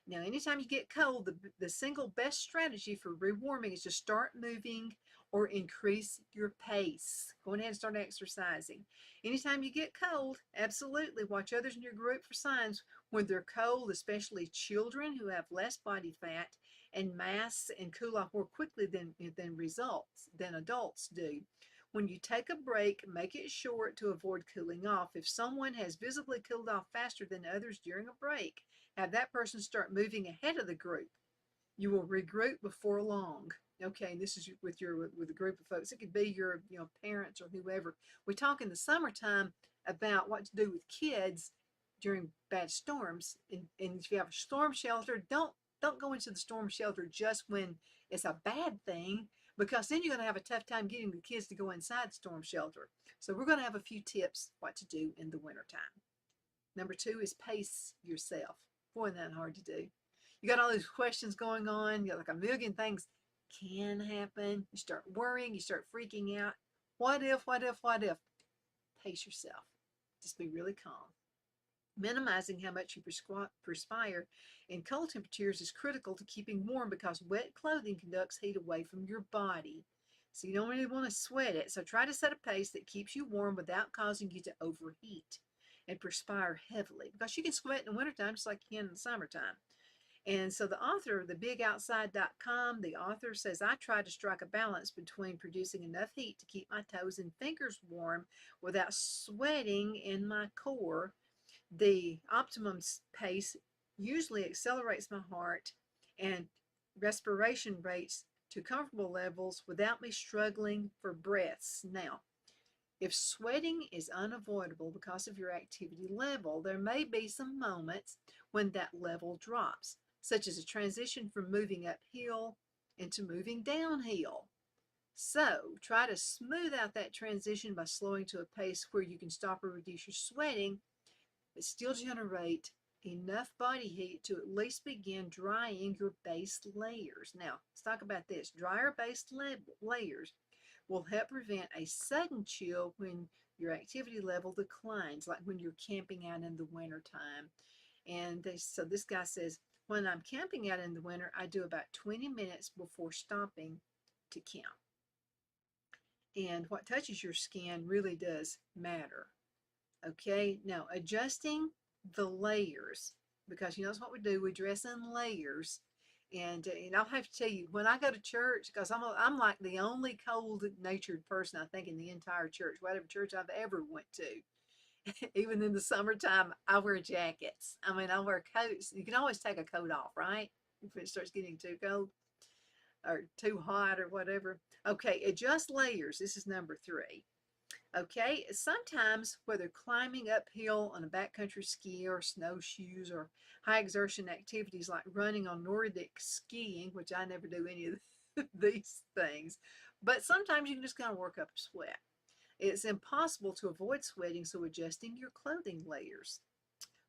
Now, anytime you get cold, the single best strategy for rewarming is to start moving or increase your pace. Go ahead and start exercising. Anytime you get cold, absolutely watch others in your group for signs when they're cold, especially children who have less body fat and mass and cool off more quickly than adults do. When you take a break, make it short to avoid cooling off. If someone has visibly cooled off faster than others during a break, have that person start moving ahead of the group. You will regroup before long. Okay, and this is with a group of folks. It could be your parents or whoever. We talk in the summertime about what to do with kids during bad storms. And if you have a storm shelter, don't go into the storm shelter just when it's a bad thing, because then you're going to have a tough time getting the kids to go inside the storm shelter. So we're going to have a few tips what to do in the wintertime. Number 2 is pace yourself. Boy, isn't that hard to do. You got all these questions going on. You got like a million things can happen. You start worrying. You start freaking out. What if? Pace yourself. Just be really calm. Minimizing how much you perspire in cold temperatures is critical to keeping warm because wet clothing conducts heat away from your body. So you don't really want to sweat it. So try to set a pace that keeps you warm without causing you to overheat and perspire heavily, because you can sweat in the wintertime just like you can in the summertime. And so the author of thebigoutside.com, the author says, I try to strike a balance between producing enough heat to keep my toes and fingers warm without sweating in my core. The optimum pace usually accelerates my heart and respiration rates to comfortable levels without me struggling for breaths. Now, if sweating is unavoidable because of your activity level, there may be some moments when that level drops, such as a transition from moving uphill into moving downhill. So try to smooth out that transition by slowing to a pace where you can stop or reduce your sweating, but still generate enough body heat to at least begin drying your base layers. Now, let's talk about this. Drier base layers will help prevent a sudden chill when your activity level declines, like when you're camping out in the wintertime. And so this guy says, when I'm camping out in the winter, I do about 20 minutes before stopping to camp. And what touches your skin really does matter. Okay, now adjusting the layers, because that's what we do, we dress in layers. And I'll have to tell you, when I go to church, because I'm like the only cold natured person I think in the entire church, whatever church I've ever went to. Even in the summertime, I wear jackets. I mean, I wear coats. You can always take a coat off, right? If it starts getting too cold or too hot or whatever. Okay, adjust layers. This is number 3. Okay, sometimes whether climbing uphill on a backcountry ski or snowshoes or high exertion activities like running on Nordic skiing, which I never do any of these things, but sometimes you can just kind of work up a sweat. It's impossible to avoid sweating, so adjusting your clothing layers.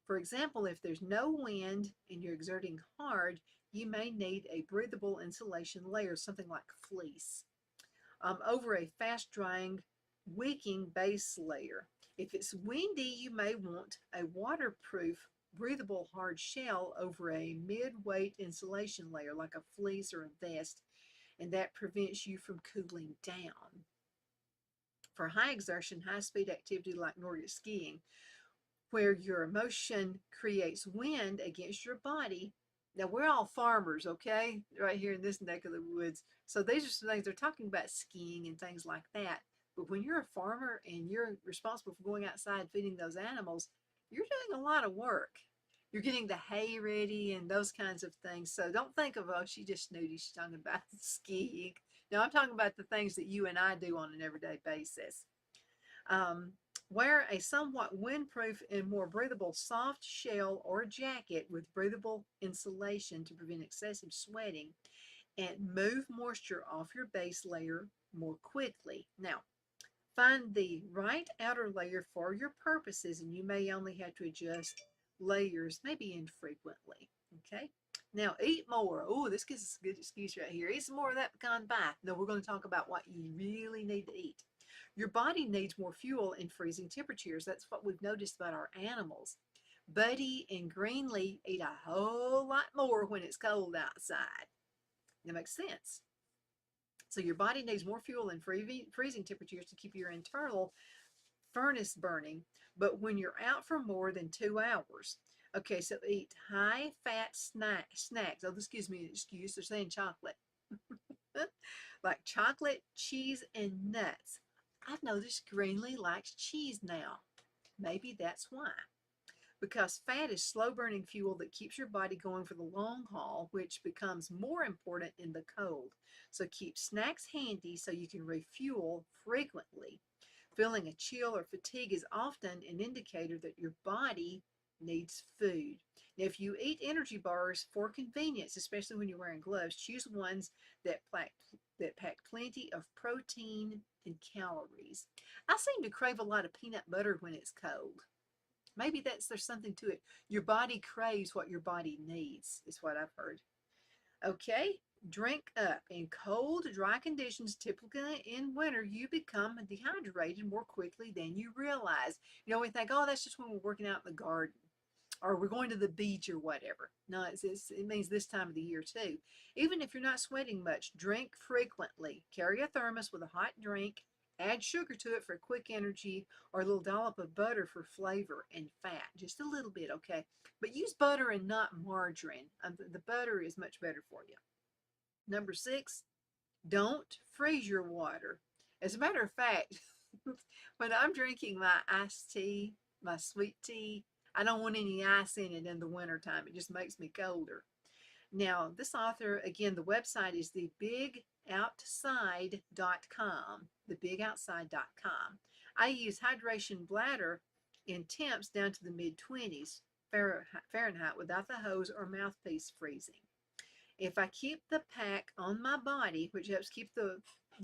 For example, if there's no wind and you're exerting hard, you may need a breathable insulation layer, something like fleece, over a fast drying wicking base layer. If it's windy, you may want a waterproof, breathable hard shell over a mid-weight insulation layer like a fleece or a vest, and that prevents you from cooling down. For high exertion, high speed activity like Nordic skiing, where your motion creates wind against your body. Now, we're all farmers, okay, right here in this neck of the woods. So these are some things they're talking about, skiing and things like that. But when you're a farmer and you're responsible for going outside feeding those animals, you're doing a lot of work. You're getting the hay ready and those kinds of things. So don't think of, oh, she just snooty, she's talking about skiing. No, I'm talking about the things that you and I do on an everyday basis. Wear a somewhat windproof and more breathable soft shell or jacket with breathable insulation to prevent excessive sweating, and move moisture off your base layer more quickly. Now, find the right outer layer for your purposes, and you may only have to adjust layers maybe infrequently. Okay. Now, eat more. Oh, this gives us a good excuse right here. Eat some more of that pecan pie. No, we're going to talk about what you really need to eat. Your body needs more fuel in freezing temperatures. That's what we've noticed about our animals. Buddy and Greenlee eat a whole lot more when it's cold outside. That makes sense. So your body needs more fuel in freezing temperatures to keep your internal furnace burning, but when you're out for more than 2 hours. Okay, so eat high-fat snacks. Oh, this gives me an excuse. They're saying chocolate. Like chocolate, cheese, and nuts. I've noticed Greenlee likes cheese now. Maybe that's why. Because fat is slow-burning fuel that keeps your body going for the long haul, which becomes more important in the cold. So keep snacks handy so you can refuel frequently. Feeling a chill or fatigue is often an indicator that your body needs food. Now, if you eat energy bars for convenience, especially when you're wearing gloves, choose ones that pack plenty of protein and calories. I seem to crave a lot of peanut butter when it's cold. Maybe there's something to it. Your body craves what your body needs, is what I've heard. Okay, drink up. In cold, dry conditions, typically in winter, you become dehydrated more quickly than you realize. You know, we think, oh, that's just when we're working out in the garden or we're going to the beach or whatever. No, it means this time of the year too. Even if you're not sweating much, drink frequently. Carry a thermos with a hot drink. Add sugar to it for quick energy, or a little dollop of butter for flavor and fat. Just a little bit, okay? But use butter and not margarine. The butter is much better for you. Number 6, don't freeze your water. As a matter of fact, when I'm drinking my iced tea, my sweet tea, I don't want any ice in it in the wintertime. It just makes me colder. Now, this author, again, the website is thebigoutside.com, thebigoutside.com. I use hydration bladder in temps down to the mid-20s Fahrenheit without the hose or mouthpiece freezing. If I keep the pack on my body, which helps keep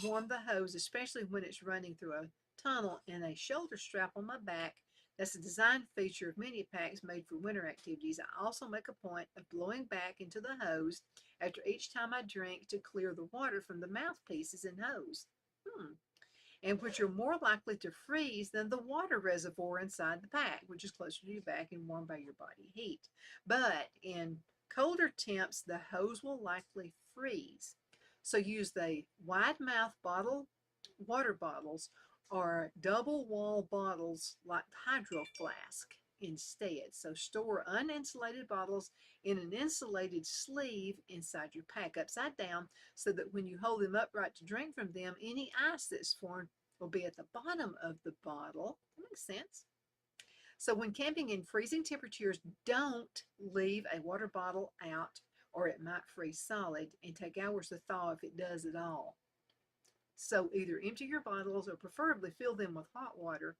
warm the hose, especially when it's running through a tunnel, and a shoulder strap on my back, that's a design feature of many packs made for winter activities. I also make a point of blowing back into the hose after each time I drink to clear the water from the mouthpieces and hose. And which are more likely to freeze than the water reservoir inside the pack, which is closer to your back and warmed by your body heat. But in colder temps, the hose will likely freeze. So use the wide mouth water bottles, or double wall bottles like Hydro Flask. instead. So store uninsulated bottles in an insulated sleeve inside your pack upside down so that when you hold them upright to drink from them, any ice that's formed will be at the bottom of the bottle. That makes sense. So when camping in freezing temperatures, don't leave a water bottle out or it might freeze solid and take hours to thaw if it does at all. So either empty your bottles or preferably fill them with hot water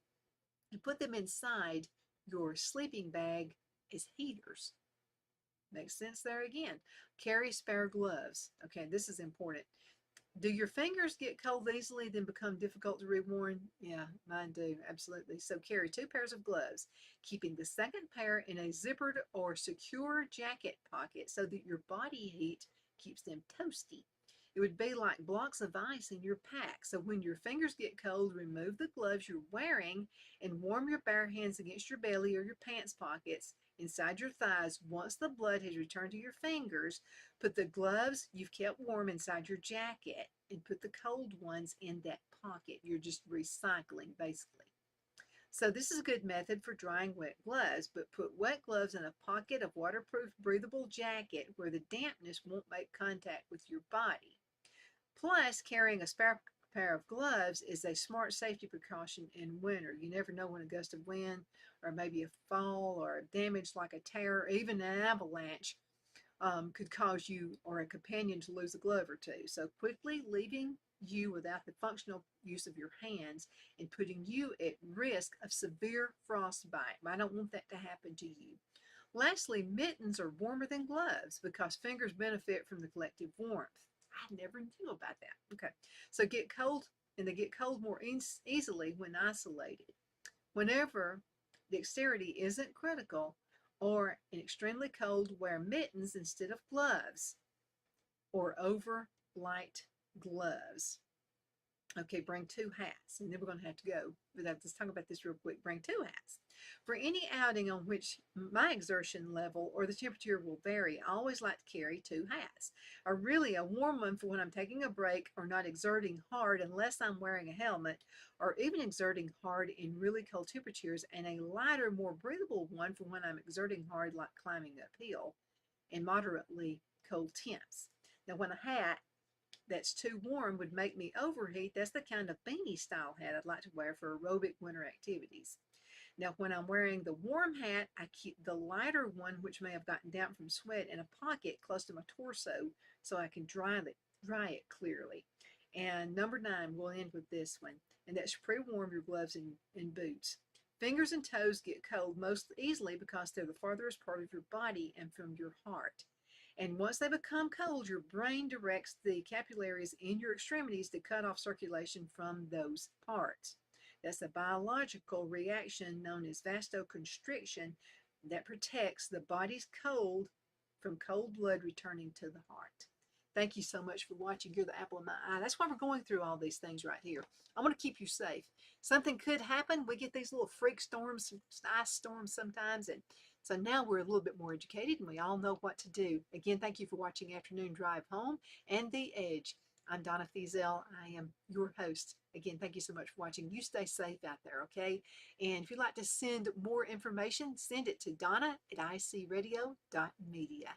and put them inside your sleeping bag as heaters. Makes sense there again. Carry spare gloves. Okay, this is important. Do your fingers get cold easily, then become difficult to rewarm? Yeah, mine do, absolutely. So carry 2 pairs of gloves, keeping the second pair in a zippered or secure jacket pocket so that your body heat keeps them toasty. It would be like blocks of ice in your pack. So when your fingers get cold, remove the gloves you're wearing and warm your bare hands against your belly or your pants pockets inside your thighs. Once the blood has returned to your fingers, put the gloves you've kept warm inside your jacket and put the cold ones in that pocket. You're just recycling, basically. So this is a good method for drying wet gloves, but put wet gloves in a pocket of waterproof, breathable jacket where the dampness won't make contact with your body. Plus, carrying a spare pair of gloves is a smart safety precaution in winter. You never know when a gust of wind or maybe a fall or a damage like a tear or even an avalanche could cause you or a companion to lose a glove or two. So quickly leaving you without the functional use of your hands and putting you at risk of severe frostbite. I don't want that to happen to you. Lastly, mittens are warmer than gloves because fingers benefit from the collective warmth. I never knew about that. Okay, so get cold, and they get cold more easily when isolated. Whenever dexterity isn't critical or extremely cold, wear mittens instead of gloves or over light gloves. Okay, bring 2 hats, and then we're going to have to go. But let's talk about this real quick. Bring 2 hats. For any outing on which my exertion level or the temperature will vary, I always like to carry 2 hats. A warm one for when I'm taking a break or not exerting hard unless I'm wearing a helmet, or even exerting hard in really cold temperatures, and a lighter, more breathable one for when I'm exerting hard like climbing uphill in moderately cold temps. Now when a hat that's too warm would make me overheat, that's the kind of beanie style hat I'd like to wear for aerobic winter activities. Now when I'm wearing the warm hat, I keep the lighter one, which may have gotten damp from sweat, in a pocket close to my torso so I can dry it clearly. And number 9, we'll end with this one, and that's pre-warm your gloves and boots. Fingers and toes get cold most easily because they're the farthest part of your body and from your heart. And once they become cold, your brain directs the capillaries in your extremities to cut off circulation from those parts. That's a biological reaction known as vasoconstriction that protects the body's cold from cold blood returning to the heart. Thank you so much for watching. You're the apple of my eye. That's why we're going through all these things right here. I want to keep you safe. Something could happen. We get these little freak storms, ice storms sometimes, and so now we're a little bit more educated and we all know what to do. Again, thank you for watching Afternoon Drive Home and The Edge. I'm Donna Feazell. I am your host. Again, thank you so much for watching. You stay safe out there, okay? And if you'd like to send more information, send it to Donna at icradio.media.